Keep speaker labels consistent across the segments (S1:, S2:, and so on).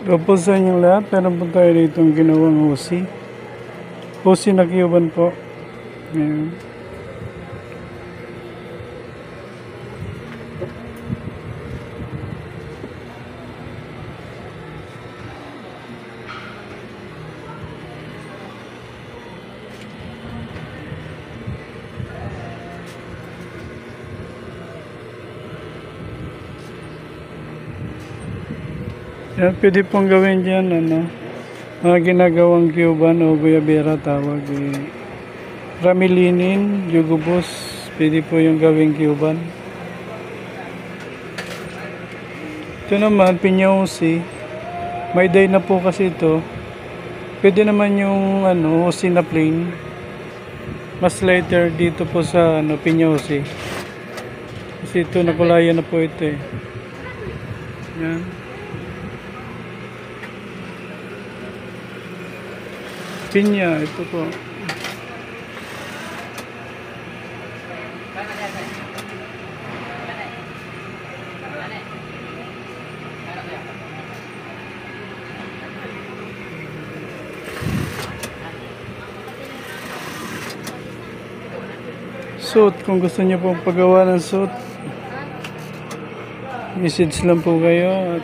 S1: Opo sa inyong lahat, meron po tayo dito ang ginawang hosi. Hosi na Cuban po. Ayan. Yan, pwede pong gawin dyan, mga ginagawang Cuban o Guayabera tawag. Ramilinin, Jugubos, pwede po yung gawing Cuban. Ito naman, Pinyausi. May day na po kasi ito. Pwede naman yung hosi na plain. Mas lighter dito po sa Pinyausi. Kasi ito, nakulayan na po ito eh. Yan. Pinya, ito po. Suit, kung gusto niyo pong paggawa ng suit, message lang po kayo. At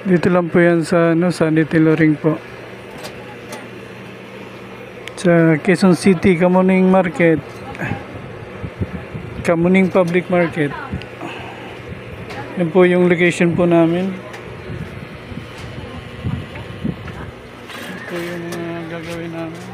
S1: dito lang po yan sa Sunny Tailoring po. Sa Quezon City, Kamuning Market. Kamuning Public Market. Yan po yung location po namin. Ito yung mga gagawin namin.